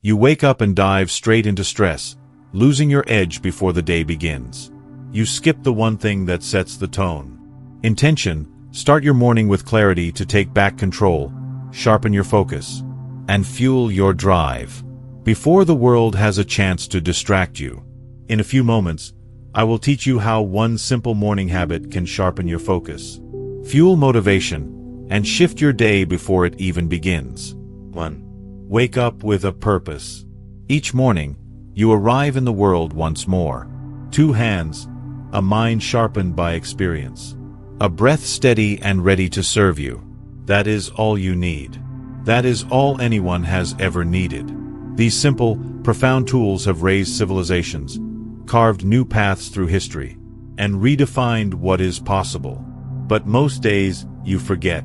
You wake up and dive straight into stress, losing your edge before the day begins. You skip the one thing that sets the tone. Intention: start your morning with clarity to take back control, sharpen your focus, and fuel your drive before the world has a chance to distract you. In a few moments, I will teach you how one simple morning habit can sharpen your focus, fuel motivation, and shift your day before it even begins. 1. Wake up with a purpose. Each morning, you arrive in the world once more. 2 hands, a mind sharpened by experience, a breath steady and ready to serve you. That is all you need. That is all anyone has ever needed. These simple, profound tools have raised civilizations, carved new paths through history, and redefined what is possible. But most days, you forget.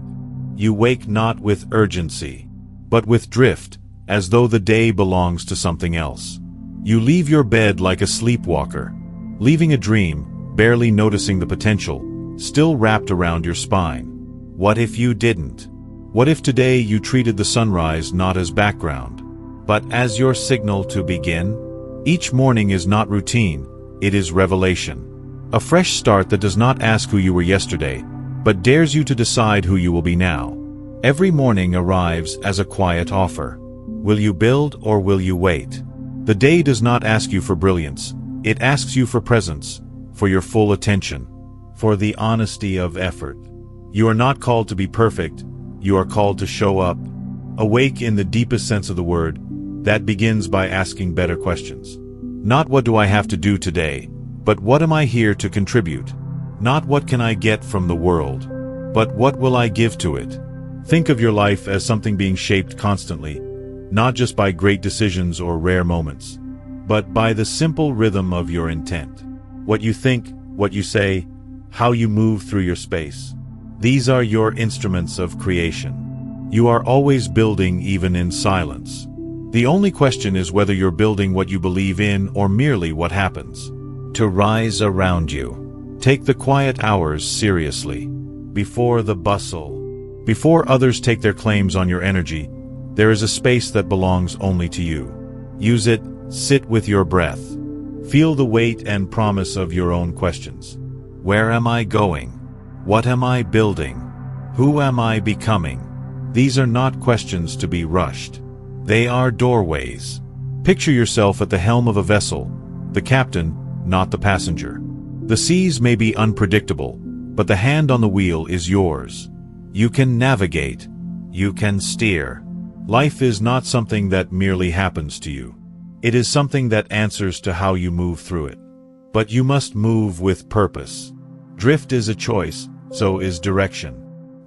You wake not with urgency, but with drift, as though the day belongs to something else. You leave your bed like a sleepwalker, leaving a dream, barely noticing the potential, still wrapped around your spine. What if you didn't? What if today you treated the sunrise not as background, but as your signal to begin? Each morning is not routine, it is revelation. A fresh start that does not ask who you were yesterday, but dares you to decide who you will be now. Every morning arrives as a quiet offer. Will you build or will you wait? The day does not ask you for brilliance, it asks you for presence, for your full attention, for the honesty of effort. You are not called to be perfect, you are called to show up. Awake in the deepest sense of the word, that begins by asking better questions. Not what do I have to do today, but what am I here to contribute? Not what can I get from the world, but what will I give to it? Think of your life as something being shaped constantly, not just by great decisions or rare moments, but by the simple rhythm of your intent. What you think, what you say, how you move through your space. These are your instruments of creation. You are always building even in silence. The only question is whether you're building what you believe in or merely what happens to rise around you. Take the quiet hours seriously. Before the bustle, before others take their claims on your energy, there is a space that belongs only to you. Use it, sit with your breath. Feel the weight and promise of your own questions. Where am I going? What am I building? Who am I becoming? These are not questions to be rushed. They are doorways. Picture yourself at the helm of a vessel, the captain, not the passenger. The seas may be unpredictable, but the hand on the wheel is yours. You can navigate. You can steer. Life is not something that merely happens to you. It is something that answers to how you move through it. But you must move with purpose. Drift is a choice, so is direction.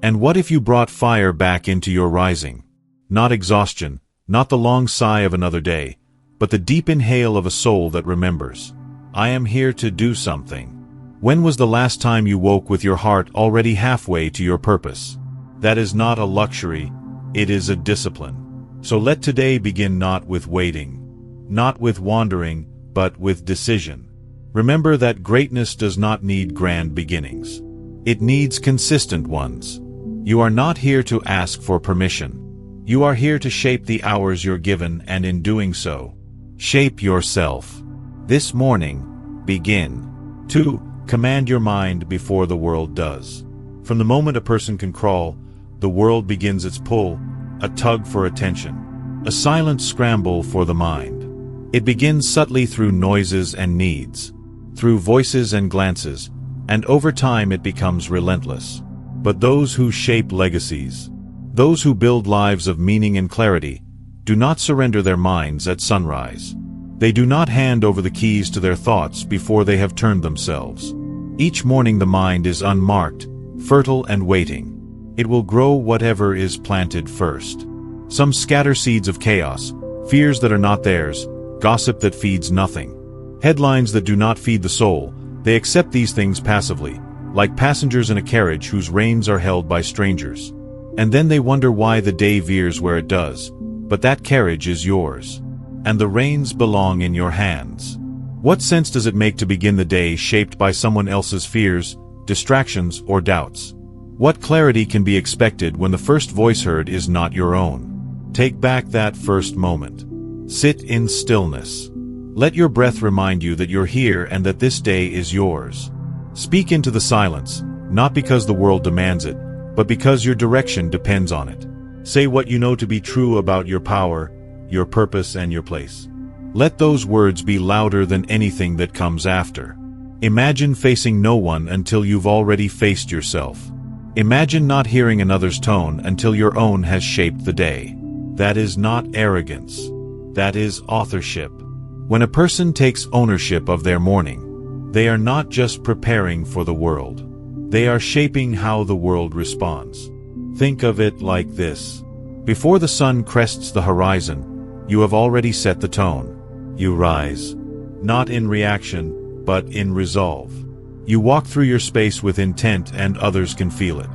And what if you brought fire back into your rising? Not exhaustion, not the long sigh of another day, but the deep inhale of a soul that remembers. I am here to do something. When was the last time you woke with your heart already halfway to your purpose? That is not a luxury, it is a discipline. So let today begin not with waiting, not with wandering, but with decision. Remember that greatness does not need grand beginnings. It needs consistent ones. You are not here to ask for permission. You are here to shape the hours you're given, and in doing so, shape yourself. This morning, begin. 2. Command your mind before the world does. From the moment a person can crawl, the world begins its pull, a tug for attention, a silent scramble for the mind. It begins subtly through noises and needs, through voices and glances, and over time it becomes relentless. But those who shape legacies, those who build lives of meaning and clarity, do not surrender their minds at sunrise. They do not hand over the keys to their thoughts before they have turned themselves. Each morning the mind is unmarked, fertile and waiting. It will grow whatever is planted first. Some scatter seeds of chaos, fears that are not theirs, gossip that feeds nothing, headlines that do not feed the soul. They accept these things passively, like passengers in a carriage whose reins are held by strangers. And then they wonder why the day veers where it does. But that carriage is yours, and the reins belong in your hands. What sense does it make to begin the day shaped by someone else's fears, distractions, or doubts? What clarity can be expected when the first voice heard is not your own? Take back that first moment. Sit in stillness. Let your breath remind you that you're here and that this day is yours. Speak into the silence, not because the world demands it, but because your direction depends on it. Say what you know to be true about your power, your purpose, and your place. Let those words be louder than anything that comes after. Imagine facing no one until you've already faced yourself. Imagine not hearing another's tone until your own has shaped the day. That is not arrogance. That is authorship. When a person takes ownership of their morning, they are not just preparing for the world. They are shaping how the world responds. Think of it like this. Before the sun crests the horizon, you have already set the tone. You rise, not in reaction, but in resolve. You walk through your space with intent and others can feel it.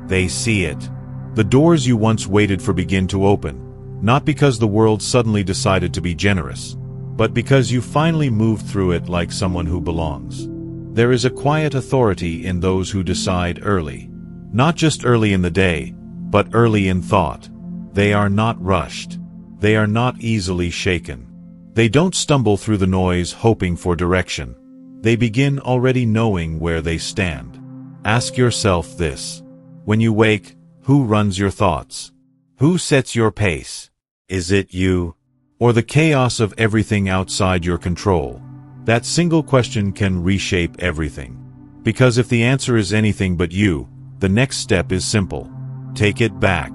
They see it. The doors you once waited for begin to open, not because the world suddenly decided to be generous, but because you finally moved through it like someone who belongs. There is a quiet authority in those who decide early. Not just early in the day, but early in thought. They are not rushed. They are not easily shaken. They don't stumble through the noise hoping for direction. They begin already knowing where they stand. Ask yourself this. When you wake, who runs your thoughts? Who sets your pace? Is it you? Or the chaos of everything outside your control? That single question can reshape everything. Because if the answer is anything but you, the next step is simple. Take it back.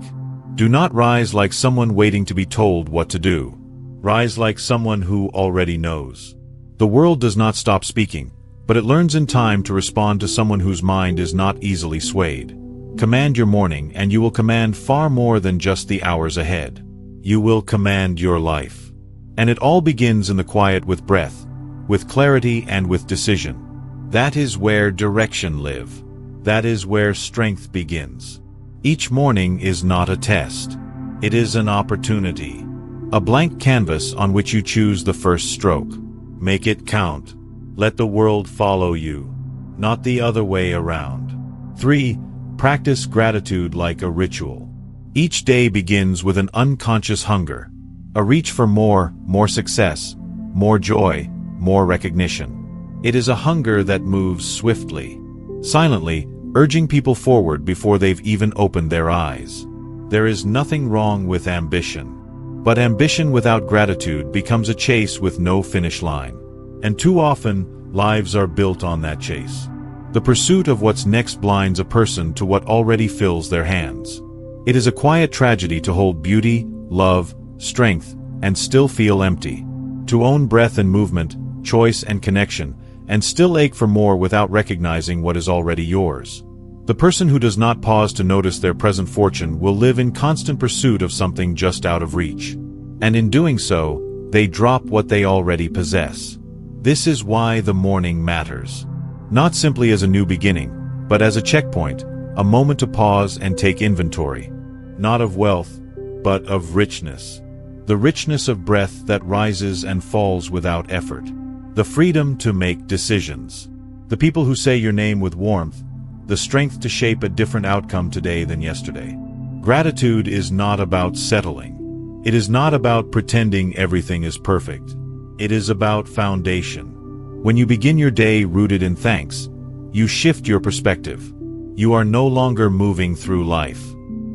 Do not rise like someone waiting to be told what to do. Rise like someone who already knows. The world does not stop speaking, but it learns in time to respond to someone whose mind is not easily swayed. Command your morning and you will command far more than just the hours ahead. You will command your life. And it all begins in the quiet with breath, with clarity and with decision. That is where direction lives. That is where strength begins. Each morning is not a test. It is an opportunity. A blank canvas on which you choose the first stroke. Make it count. Let the world follow you, not the other way around. 3. Practice gratitude like a ritual. Each day begins with an unconscious hunger. A reach for more success, more joy, more recognition. It is a hunger that moves swiftly, silently, urging people forward before they've even opened their eyes. There is nothing wrong with ambition. But ambition without gratitude becomes a chase with no finish line. And too often, lives are built on that chase. The pursuit of what's next blinds a person to what already fills their hands. It is a quiet tragedy to hold beauty, love, strength, and still feel empty. To own breath and movement, choice and connection, and still ache for more without recognizing what is already yours. The person who does not pause to notice their present fortune will live in constant pursuit of something just out of reach. And in doing so, they drop what they already possess. This is why the morning matters. Not simply as a new beginning, but as a checkpoint, a moment to pause and take inventory. Not of wealth, but of richness. The richness of breath that rises and falls without effort. The freedom to make decisions. The people who say your name with warmth, the strength to shape a different outcome today than yesterday. Gratitude is not about settling. It is not about pretending everything is perfect. It is about foundation. When you begin your day rooted in thanks, you shift your perspective. You are no longer moving through life,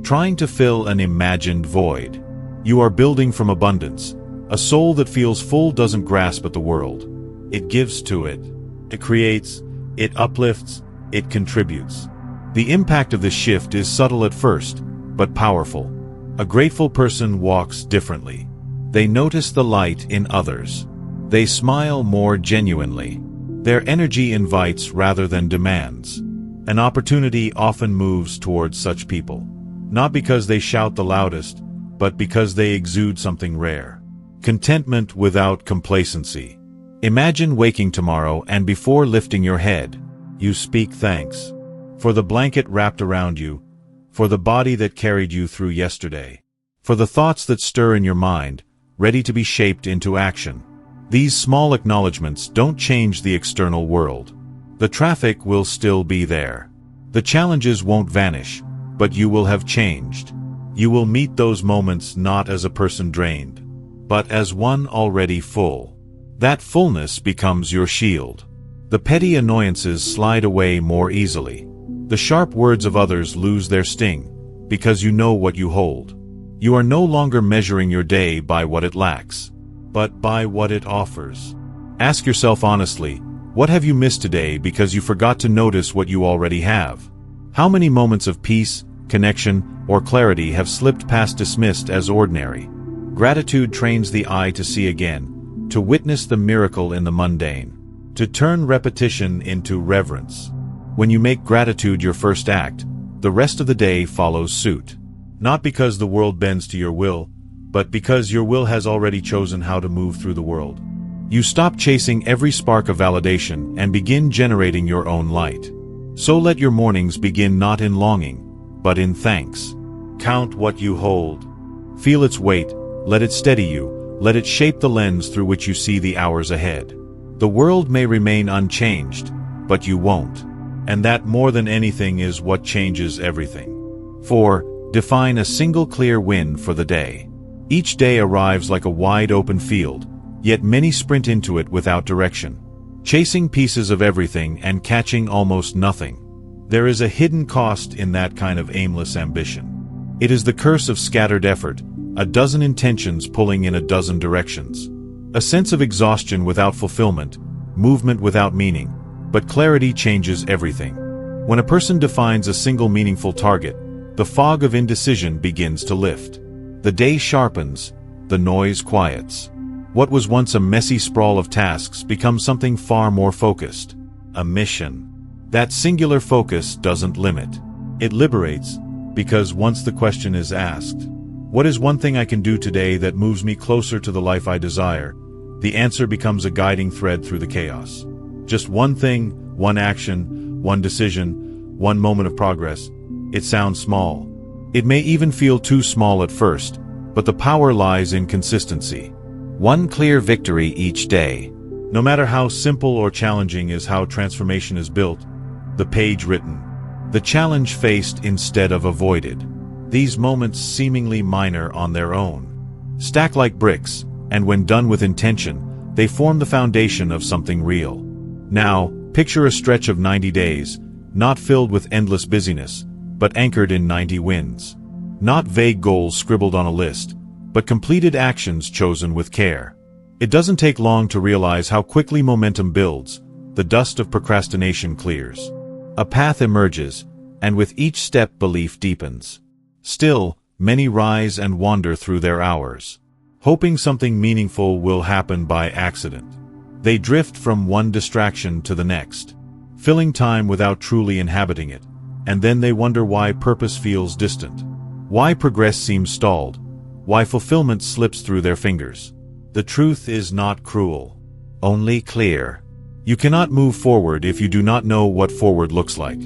trying to fill an imagined void. You are building from abundance. A soul that feels full doesn't grasp at the world. It gives to it. It creates. It uplifts. It contributes. The impact of this shift is subtle at first, but powerful. A grateful person walks differently. They notice the light in others. They smile more genuinely. Their energy invites rather than demands. An opportunity often moves towards such people. Not because they shout the loudest, but because they exude something rare. Contentment without complacency. Imagine waking tomorrow and before lifting your head, you speak thanks. For the blanket wrapped around you, for the body that carried you through yesterday, for the thoughts that stir in your mind, ready to be shaped into action. These small acknowledgments don't change the external world. The traffic will still be there. The challenges won't vanish, but you will have changed. You will meet those moments not as a person drained, but as one already full. That fullness becomes your shield. The petty annoyances slide away more easily. The sharp words of others lose their sting, because you know what you hold. You are no longer measuring your day by what it lacks, but by what it offers. Ask yourself honestly, what have you missed today because you forgot to notice what you already have? How many moments of peace, connection, or clarity have slipped past dismissed as ordinary? Gratitude trains the eye to see again, to witness the miracle in the mundane, to turn repetition into reverence. When you make gratitude your first act, the rest of the day follows suit. Not because the world bends to your will, but because your will has already chosen how to move through the world. You stop chasing every spark of validation and begin generating your own light. So let your mornings begin not in longing, but in thanks. Count what you hold. Feel its weight, let it steady you, let it shape the lens through which you see the hours ahead. The world may remain unchanged, but you won't. And that more than anything is what changes everything. 4. Define a single clear win for the day. Each day arrives like a wide open field, yet many sprint into it without direction, chasing pieces of everything and catching almost nothing. There is a hidden cost in that kind of aimless ambition. It is the curse of scattered effort, a dozen intentions pulling in a dozen directions. A sense of exhaustion without fulfillment, movement without meaning, but clarity changes everything. When a person defines a single meaningful target, the fog of indecision begins to lift. The day sharpens, the noise quiets. What was once a messy sprawl of tasks becomes something far more focused. A mission. That singular focus doesn't limit. It liberates, because once the question is asked, what is one thing I can do today that moves me closer to the life I desire? The answer becomes a guiding thread through the chaos. Just one thing, one action, one decision, one moment of progress. It sounds small. It may even feel too small at first, but the power lies in consistency. One clear victory each day. No matter how simple or challenging is how transformation is built, the page written, the challenge faced instead of avoided. These moments seemingly minor on their own, stack like bricks, and when done with intention, they form the foundation of something real. Now, picture a stretch of 90 days, not filled with endless busyness, but anchored in 90 wins. Not vague goals scribbled on a list, but completed actions chosen with care. It doesn't take long to realize how quickly momentum builds, the dust of procrastination clears. A path emerges, and with each step belief deepens. Still, many rise and wander through their hours, hoping something meaningful will happen by accident. They drift from one distraction to the next, filling time without truly inhabiting it, and then they wonder why purpose feels distant, why progress seems stalled, why fulfillment slips through their fingers. The truth is not cruel, only clear. You cannot move forward if you do not know what forward looks like.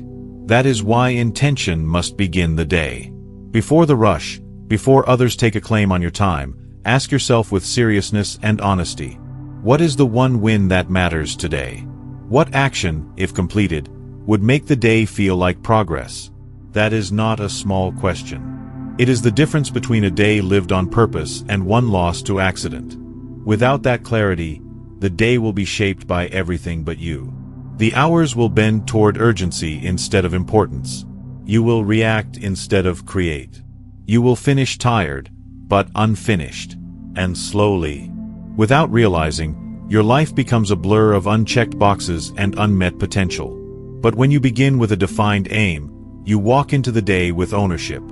That is why intention must begin the day. Before the rush, before others take a claim on your time, ask yourself with seriousness and honesty, what is the one win that matters today? What action, if completed, would make the day feel like progress? That is not a small question. It is the difference between a day lived on purpose and one lost to accident. Without that clarity, the day will be shaped by everything but you. The hours will bend toward urgency instead of importance. You will react instead of create. You will finish tired, but unfinished. And slowly, without realizing, your life becomes a blur of unchecked boxes and unmet potential. But when you begin with a defined aim, you walk into the day with ownership.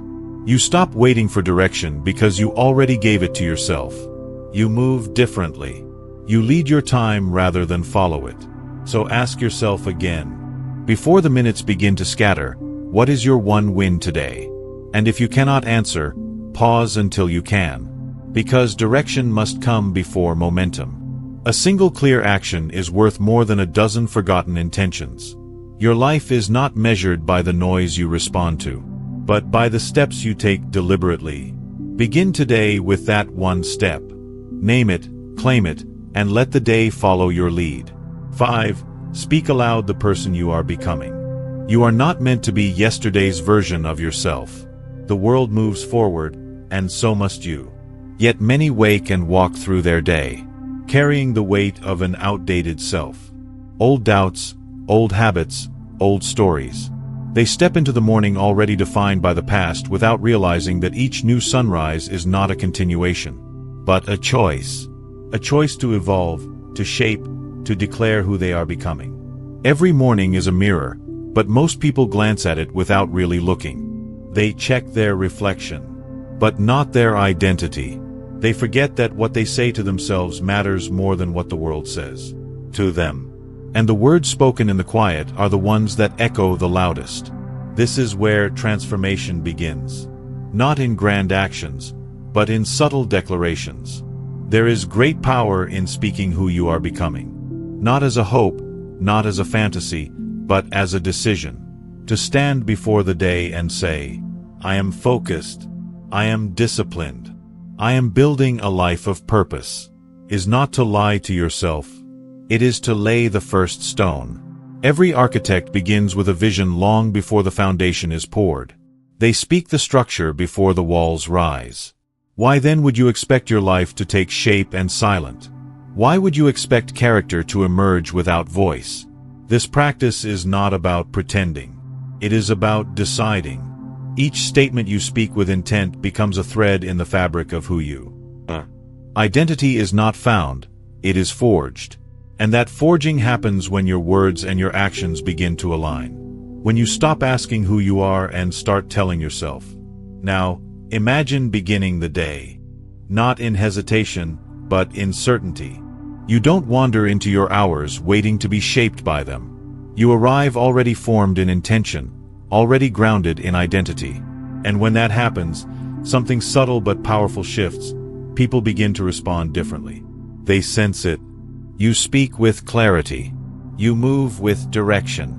You stop waiting for direction because you already gave it to yourself. You move differently. You lead your time rather than follow it. So ask yourself again, before the minutes begin to scatter, what is your one win today? And if you cannot answer, pause until you can. Because direction must come before momentum. A single clear action is worth more than a dozen forgotten intentions. Your life is not measured by the noise you respond to, but by the steps you take deliberately. Begin today with that one step. Name it, claim it, and let the day follow your lead. 5. Speak aloud the person you are becoming. You are not meant to be yesterday's version of yourself. The world moves forward, and so must you. Yet many wake and walk through their day, carrying the weight of an outdated self. Old doubts, old habits, old stories. They step into the morning already defined by the past without realizing that each new sunrise is not a continuation, but a choice. A choice to evolve, to shape, to declare who they are becoming. Every morning is a mirror, but most people glance at it without really looking. They check their reflection, but not their identity. They forget that what they say to themselves matters more than what the world says to them. And the words spoken in the quiet are the ones that echo the loudest. This is where transformation begins. Not in grand actions, but in subtle declarations. There is great power in speaking who you are becoming. Not as a hope, not as a fantasy, but as a decision. To stand before the day and say, I am focused, I am disciplined, I am building a life of purpose, is not to lie to yourself. It is to lay the first stone. Every architect begins with a vision long before the foundation is poured. They speak the structure before the walls rise. Why then would you expect your life to take shape and silent? Why would you expect character to emerge without voice? This practice is not about pretending. It is about deciding. Each statement you speak with intent becomes a thread in the fabric of who you are. Identity is not found, it is forged. And that forging happens when your words and your actions begin to align. When you stop asking who you are and start telling yourself. Now, imagine beginning the day. Not in hesitation, but in certainty. You don't wander into your hours waiting to be shaped by them. You arrive already formed in intention, already grounded in identity. And when that happens, something subtle but powerful shifts. People begin to respond differently. They sense it. You speak with clarity. You move with direction.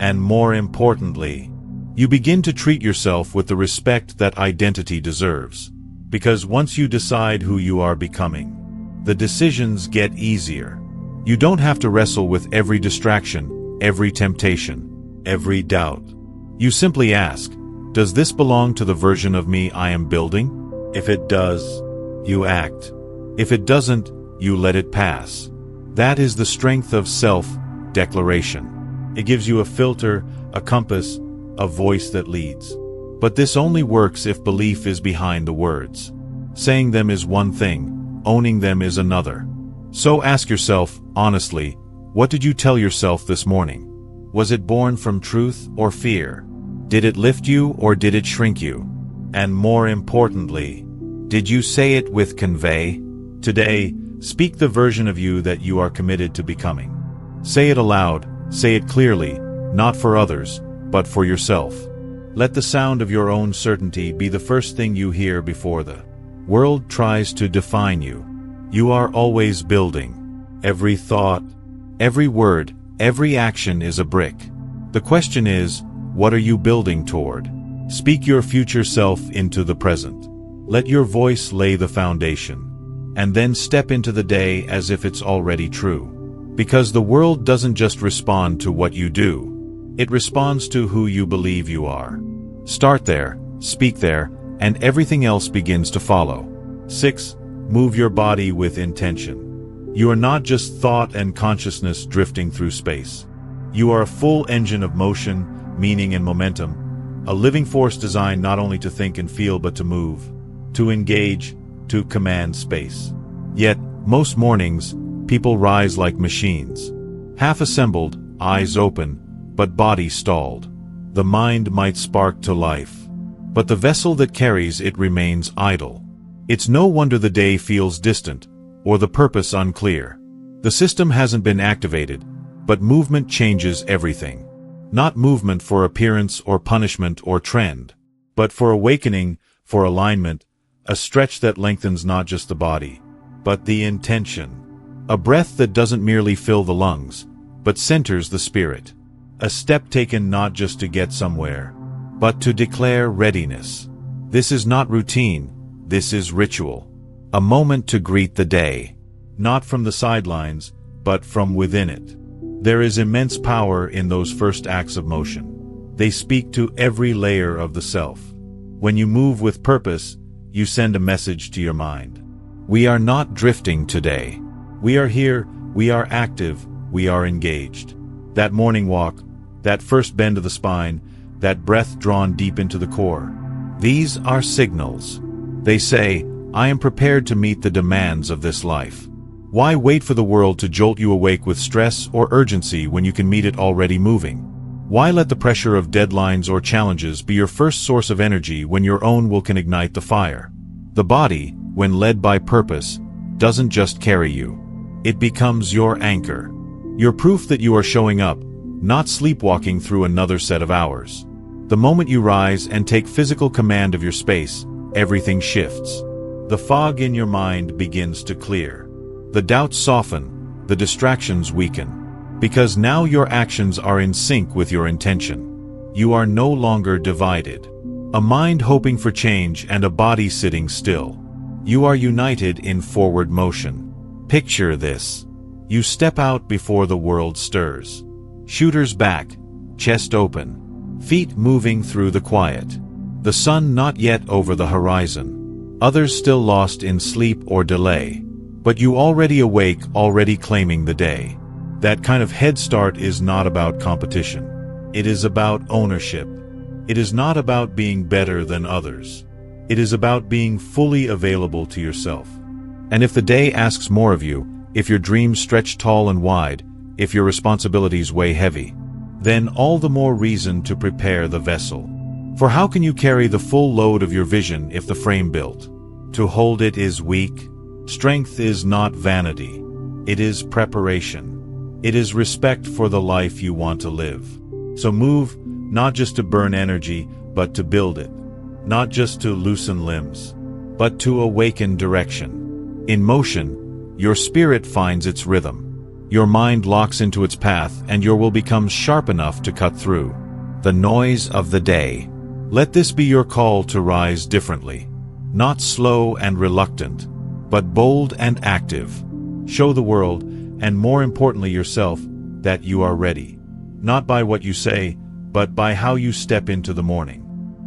And more importantly, you begin to treat yourself with the respect that identity deserves. Because once you decide who you are becoming, the decisions get easier. You don't have to wrestle with every distraction, every temptation, every doubt. You simply ask, does this belong to the version of me I am building? If it does, you act. If it doesn't, you let it pass. That is the strength of self-declaration. It gives you a filter, a compass, a voice that leads. But this only works if belief is behind the words. Saying them is one thing, owning them is another. So ask yourself, honestly, what did you tell yourself this morning? Was it born from truth or fear? Did it lift you or did it shrink you? And more importantly, did you say it with convey? Today, speak the version of you that you are committed to becoming. Say it aloud, say it clearly, not for others, but for yourself. Let the sound of your own certainty be the first thing you hear before the world tries to define you. You are always building. Every thought, every word, every action is a brick. The question is, what are you building toward? Speak your future self into the present. Let your voice lay the foundation. And then step into the day as if it's already true. Because the world doesn't just respond to what you do. It responds to who you believe you are. Start there, speak there, and everything else begins to follow. 6. Move your body with intention. You are not just thought and consciousness drifting through space. You are a full engine of motion, meaning and momentum, a living force designed not only to think and feel but to move, to engage, to command space. Yet, most mornings, people rise like machines. Half assembled, eyes open, but body stalled. The mind might spark to life, but the vessel that carries it remains idle. It's no wonder the day feels distant, or the purpose unclear. The system hasn't been activated, but movement changes everything. Not movement for appearance or punishment or trend, but for awakening, for alignment, a stretch that lengthens not just the body, but the intention. A breath that doesn't merely fill the lungs, but centers the spirit. A step taken not just to get somewhere, but to declare readiness. This is not routine, this is ritual. A moment to greet the day. Not from the sidelines, but from within it. There is immense power in those first acts of motion. They speak to every layer of the self. When you move with purpose, you send a message to your mind. We are not drifting today. We are here, we are active, we are engaged. That morning walk, that first bend of the spine, that breath drawn deep into the core. These are signals. They say, I am prepared to meet the demands of this life. Why wait for the world to jolt you awake with stress or urgency when you can meet it already moving? Why let the pressure of deadlines or challenges be your first source of energy when your own will can ignite the fire? The body, when led by purpose, doesn't just carry you. It becomes your anchor. Your proof that you are showing up, not sleepwalking through another set of hours. The moment you rise and take physical command of your space, everything shifts. The fog in your mind begins to clear. The doubts soften, the distractions weaken. Because now your actions are in sync with your intention. You are no longer divided. A mind hoping for change and a body sitting still. You are united in forward motion. Picture this. You step out before the world stirs. Shoulders back, chest open, feet moving through the quiet. The sun not yet over the horizon. Others still lost in sleep or delay. But you already awake, already claiming the day. That kind of head start is not about competition. It is about ownership. It is not about being better than others. It is about being fully available to yourself. And if the day asks more of you, if your dreams stretch tall and wide, if your responsibilities weigh heavy, then all the more reason to prepare the vessel. For how can you carry the full load of your vision if the frame built? To hold it is weak. Strength is not vanity. It is preparation. It is respect for the life you want to live. So move, not just to burn energy, but to build it. Not just to loosen limbs, but to awaken direction. In motion, your spirit finds its rhythm. Your mind locks into its path and your will becomes sharp enough to cut through the noise of the day. Let this be your call to rise differently. Not slow and reluctant, but bold and active. Show the world, and more importantly yourself, that you are ready. Not by what you say, but by how you step into the morning.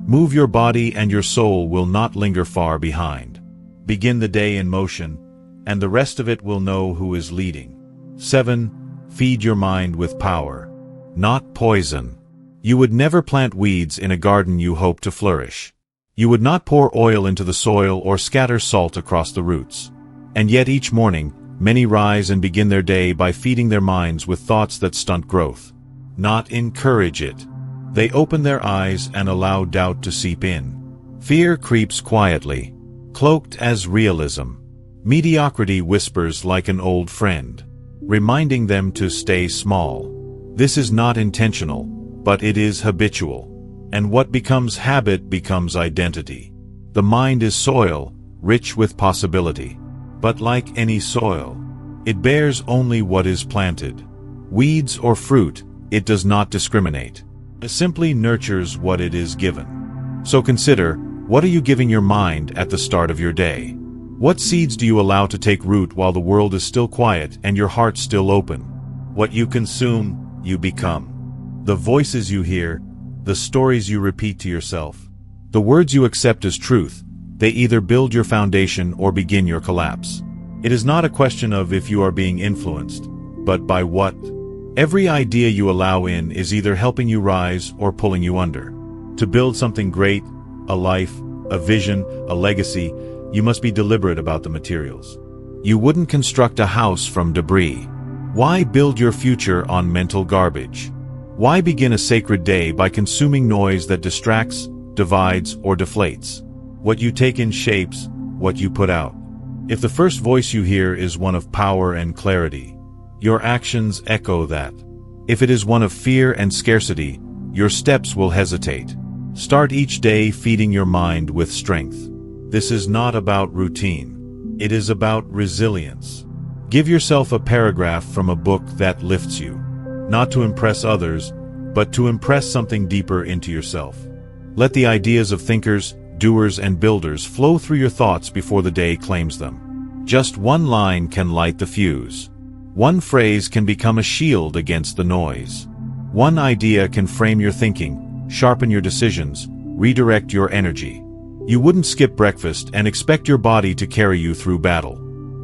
Move your body and your soul will not linger far behind. Begin the day in motion, and the rest of it will know who is leading. 7. Feed your mind with power, not poison. You would never plant weeds in a garden you hope to flourish. You would not pour oil into the soil or scatter salt across the roots. And yet each morning, many rise and begin their day by feeding their minds with thoughts that stunt growth, not encourage it. They open their eyes and allow doubt to seep in. Fear creeps quietly, cloaked as realism. Mediocrity whispers like an old friend, reminding them to stay small. This is not intentional, but it is habitual. And what becomes habit becomes identity. The mind is soil, rich with possibility. But like any soil, it bears only what is planted. Weeds or fruit, it does not discriminate. It simply nurtures what it is given. So consider, what are you giving your mind at the start of your day? What seeds do you allow to take root while the world is still quiet and your heart still open? What you consume, you become. The voices you hear, the stories you repeat to yourself, the words you accept as truth, they either build your foundation or begin your collapse. It is not a question of if you are being influenced, but by what. Every idea you allow in is either helping you rise or pulling you under. To build something great, a life, a vision, a legacy, you must be deliberate about the materials. You wouldn't construct a house from debris. Why build your future on mental garbage? Why begin a sacred day by consuming noise that distracts, divides, or deflates? What you take in shapes what you put out. If the first voice you hear is one of power and clarity, your actions echo that. If it is one of fear and scarcity, your steps will hesitate. Start each day feeding your mind with strength. This is not about routine. It is about resilience. Give yourself a paragraph from a book that lifts you. Not to impress others, but to impress something deeper into yourself. Let the ideas of thinkers, doers, and builders flow through your thoughts before the day claims them. Just one line can light the fuse. One phrase can become a shield against the noise. One idea can frame your thinking, sharpen your decisions, redirect your energy. You wouldn't skip breakfast and expect your body to carry you through battle.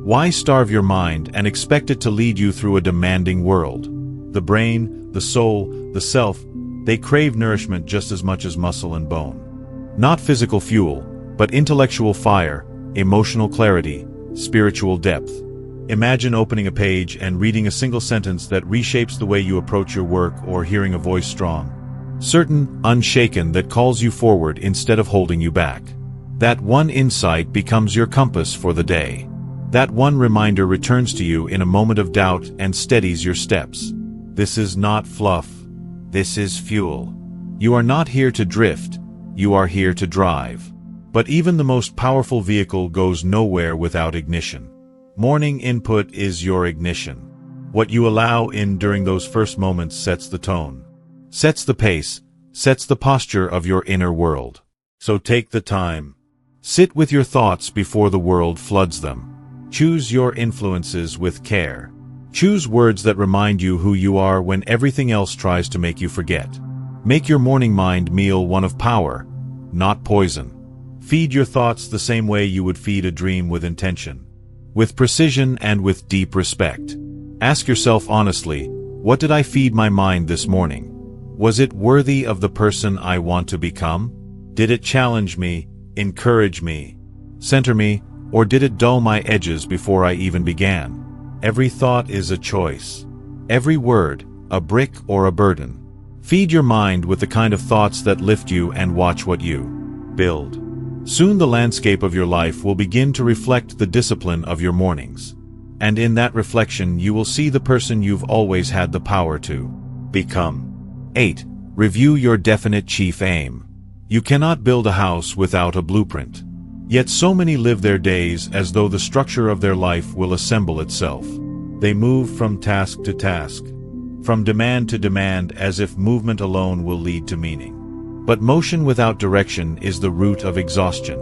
Why starve your mind and expect it to lead you through a demanding world? The brain, the soul, the self, they crave nourishment just as much as muscle and bone. Not physical fuel, but intellectual fire, emotional clarity, spiritual depth. Imagine opening a page and reading a single sentence that reshapes the way you approach your work, or hearing a voice strong, certain, unshaken, that calls you forward instead of holding you back. That one insight becomes your compass for the day. That one reminder returns to you in a moment of doubt and steadies your steps. This is not fluff. This is fuel. You are not here to drift. You are here to drive. But even the most powerful vehicle goes nowhere without ignition. Morning input is your ignition. What you allow in during those first moments sets the tone, sets the pace, sets the posture of your inner world. So take the time. Sit with your thoughts before the world floods them. Choose your influences with care. Choose words that remind you who you are when everything else tries to make you forget. Make your morning mind meal one of power, not poison. Feed your thoughts the same way you would feed a dream, with intention, with precision, and with deep respect. Ask yourself honestly, what did I feed my mind this morning? Was it worthy of the person I want to become? Did it challenge me, encourage me, center me, or did it dull my edges before I even began? Every thought is a choice. Every word, a brick or a burden. Feed your mind with the kind of thoughts that lift you and watch what you build. Soon the landscape of your life will begin to reflect the discipline of your mornings. And in that reflection you will see the person you've always had the power to become. 8. Review your definite chief aim. You cannot build a house without a blueprint. Yet so many live their days as though the structure of their life will assemble itself. They move from task to task, from demand to demand, as if movement alone will lead to meaning. But motion without direction is the root of exhaustion.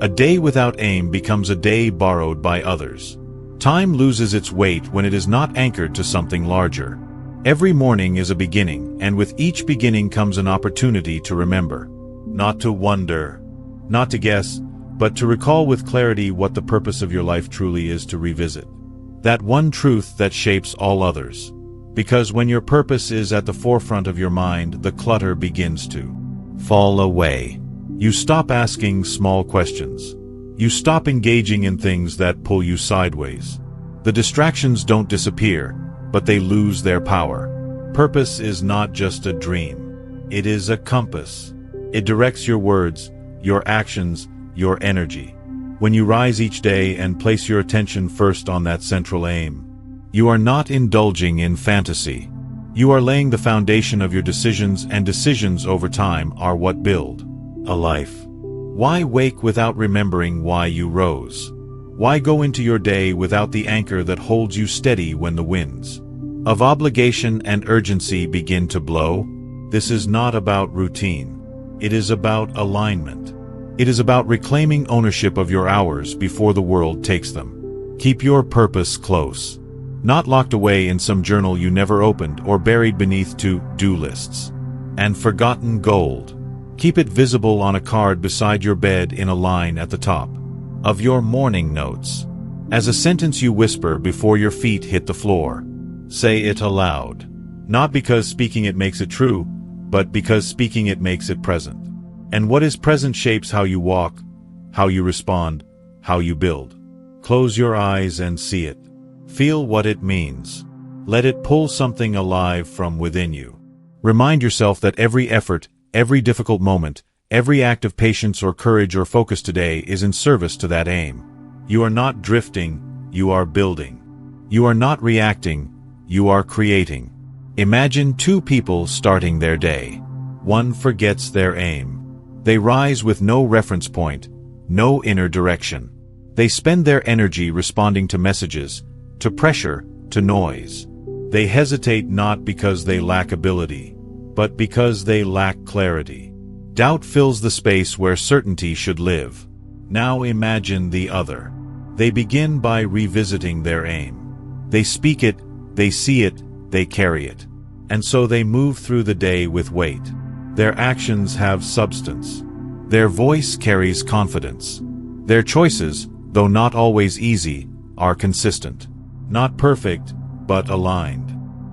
A day without aim becomes a day borrowed by others. Time loses its weight when it is not anchored to something larger. Every morning is a beginning, and with each beginning comes an opportunity to remember. Not to wonder, not to guess, but to recall with clarity what the purpose of your life truly is, to revisit that one truth that shapes all others. Because when your purpose is at the forefront of your mind, the clutter begins to fall away. You stop asking small questions. You stop engaging in things that pull you sideways. The distractions don't disappear, but they lose their power. Purpose is not just a dream. It is a compass. It directs your words, your actions, your energy. When you rise each day and place your attention first on that central aim, you are not indulging in fantasy. You are laying the foundation of your decisions, and decisions over time are what build a life. Why wake without remembering why you rose? Why go into your day without the anchor that holds you steady when the winds of obligation and urgency begin to blow? This is not about routine. It is about alignment. It is about reclaiming ownership of your hours before the world takes them. Keep your purpose close. Not locked away in some journal you never opened, or buried beneath to-do lists and forgotten gold. Keep it visible on a card beside your bed, in a line at the top of your morning notes, as a sentence you whisper before your feet hit the floor. Say it aloud, not because speaking it makes it true, but because speaking it makes it present. And what is present shapes how you walk, how you respond, how you build. Close your eyes and see it. Feel what it means. Let it pull something alive from within you. Remind yourself that every effort, every difficult moment, every act of patience or courage or focus today is in service to that aim. You are not drifting, you are building. You are not reacting, you are creating. Imagine two people starting their day. One forgets their aim. They rise with no reference point, no inner direction. They spend their energy responding to messages, to pressure, to noise. They hesitate not because they lack ability, but because they lack clarity. Doubt fills the space where certainty should live. Now imagine the other. They begin by revisiting their aim. They speak it, they see it, they carry it. And so they move through the day with weight. Their actions have substance. Their voice carries confidence. Their choices, though not always easy, are consistent. Not perfect, but aligned.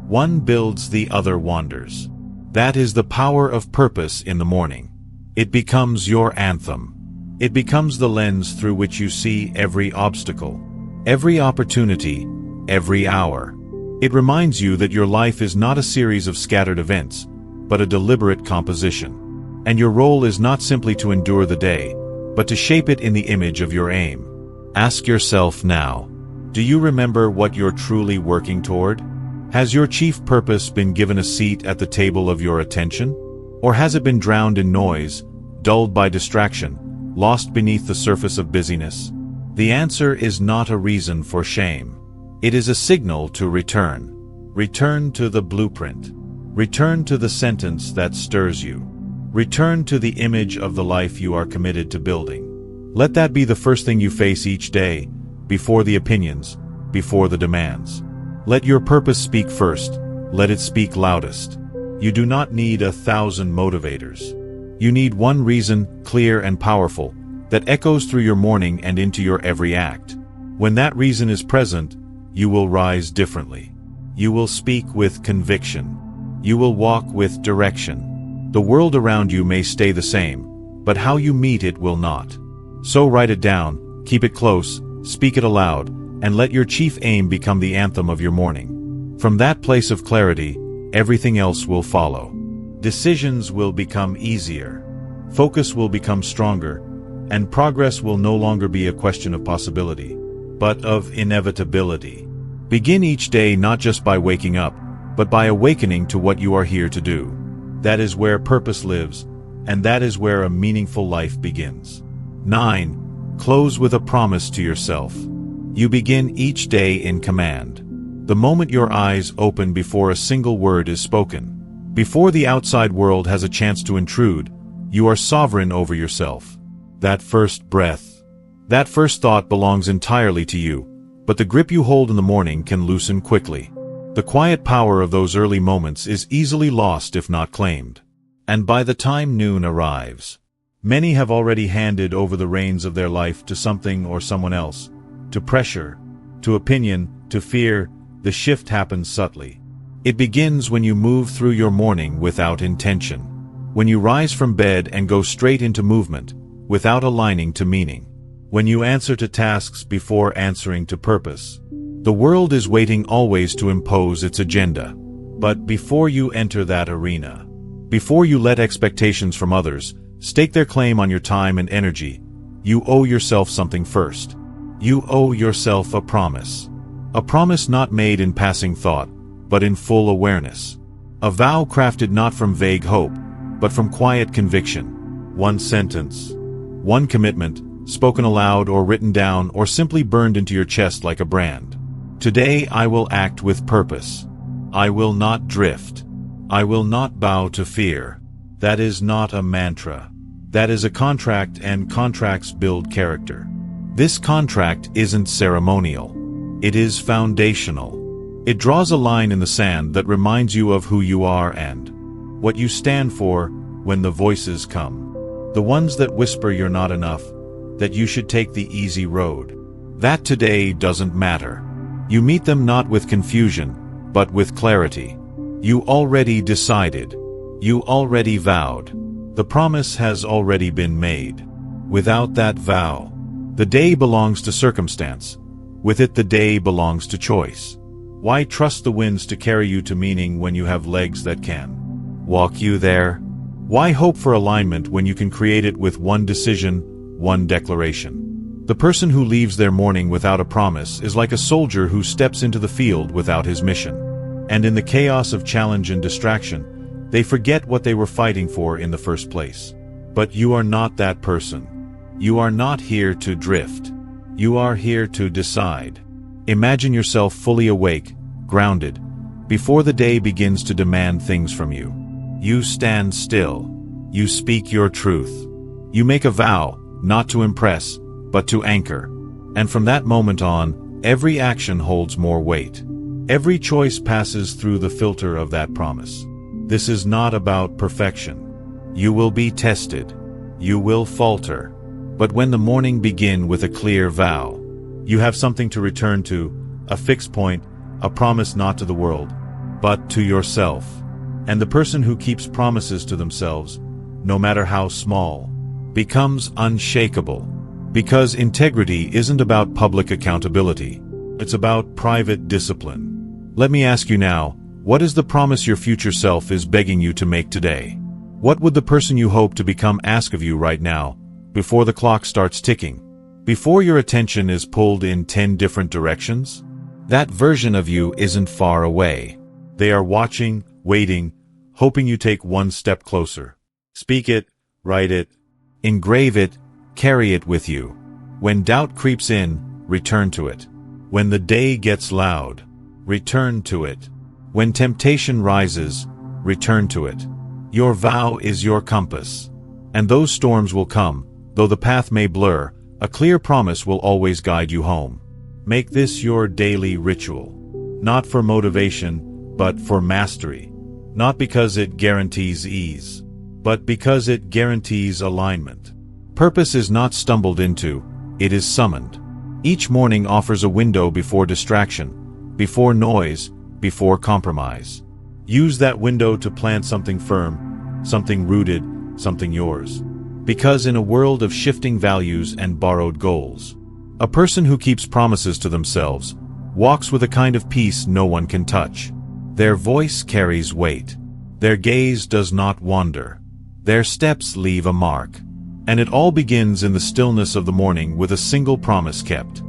One builds, the other wanders. That is the power of purpose in the morning. It becomes your anthem. It becomes the lens through which you see every obstacle, every opportunity, every hour. It reminds you that your life is not a series of scattered events, but a deliberate composition. And your role is not simply to endure the day, but to shape it in the image of your aim. Ask yourself now, do you remember what you're truly working toward? Has your chief purpose been given a seat at the table of your attention? Or has it been drowned in noise, dulled by distraction, lost beneath the surface of busyness? The answer is not a reason for shame. It is a signal to return. Return to the blueprint. Return to the sentence that stirs you. Return to the image of the life you are committed to building. Let that be the first thing you face each day, before the opinions, before the demands. Let your purpose speak first. Let it speak loudest. You do not need 1,000 motivators. You need one reason, clear and powerful, that echoes through your morning and into your every act. When that reason is present, you will rise differently. You will speak with conviction. You will walk with direction. The world around you may stay the same, but how you meet it will not. So write it down, keep it close, speak it aloud, and let your chief aim become the anthem of your morning. From that place of clarity, everything else will follow. Decisions will become easier. Focus will become stronger, and progress will no longer be a question of possibility, but of inevitability. Begin each day not just by waking up, but by awakening to what you are here to do. That is where purpose lives, and that is where a meaningful life begins. 9. Close with a promise to yourself. You begin each day in command. The moment your eyes open before a single word is spoken, before the outside world has a chance to intrude, you are sovereign over yourself. That first breath, that first thought belongs entirely to you, but the grip you hold in the morning can loosen quickly. The quiet power of those early moments is easily lost if not claimed. And by the time noon arrives, many have already handed over the reins of their life to something or someone else. To pressure, to opinion, to fear. The shift happens subtly. It begins when you move through your morning without intention. When you rise from bed and go straight into movement, without aligning to meaning. When you answer to tasks before answering to purpose. The world is waiting always to impose its agenda. But before you enter that arena, before you let expectations from others stake their claim on your time and energy, you owe yourself something first. You owe yourself a promise. A promise not made in passing thought, but in full awareness. A vow crafted not from vague hope, but from quiet conviction. One sentence, one commitment, spoken aloud or written down or simply burned into your chest like a brand. Today I will act with purpose. I will not drift. I will not bow to fear. That is not a mantra. That is a contract, and contracts build character. This contract isn't ceremonial. It is foundational. It draws a line in the sand that reminds you of who you are and what you stand for when the voices come. The ones that whisper you're not enough, that you should take the easy road. That today doesn't matter. You meet them not with confusion, but with clarity. You already decided. You already vowed. The promise has already been made. Without that vow, the day belongs to circumstance. With it, the day belongs to choice. Why trust the winds to carry you to meaning when you have legs that can walk you there? Why hope for alignment when you can create it with one decision, one declaration? The person who leaves their morning without a promise is like a soldier who steps into the field without his mission. And in the chaos of challenge and distraction, they forget what they were fighting for in the first place. But you are not that person. You are not here to drift. You are here to decide. Imagine yourself fully awake, grounded, before the day begins to demand things from you. You stand still. You speak your truth. You make a vow, not to impress, but to anchor. And from that moment on, every action holds more weight. Every choice passes through the filter of that promise. This is not about perfection. You will be tested. You will falter. But when the morning begin with a clear vow, you have something to return to, a fixed point, a promise not to the world, but to yourself. And the person who keeps promises to themselves, no matter how small, becomes unshakable. Because integrity isn't about public accountability. It's about private discipline. Let me ask you now, what is the promise your future self is begging you to make today? What would the person you hope to become ask of you right now, before the clock starts ticking? Before your attention is pulled in 10 different directions? That version of you isn't far away. They are watching, waiting, hoping you take one step closer. Speak it, write it, engrave it, carry it with you. When doubt creeps in, return to it. When the day gets loud, return to it. When temptation rises, return to it. Your vow is your compass. And those storms will come, though the path may blur, a clear promise will always guide you home. Make this your daily ritual. Not for motivation, but for mastery. Not because it guarantees ease, but because it guarantees alignment. Purpose is not stumbled into, it is summoned. Each morning offers a window before distraction, before noise, before compromise. Use that window to plant something firm, something rooted, something yours. Because in a world of shifting values and borrowed goals, a person who keeps promises to themselves walks with a kind of peace no one can touch. Their voice carries weight. Their gaze does not wander. Their steps leave a mark. And it all begins in the stillness of the morning with a single promise kept.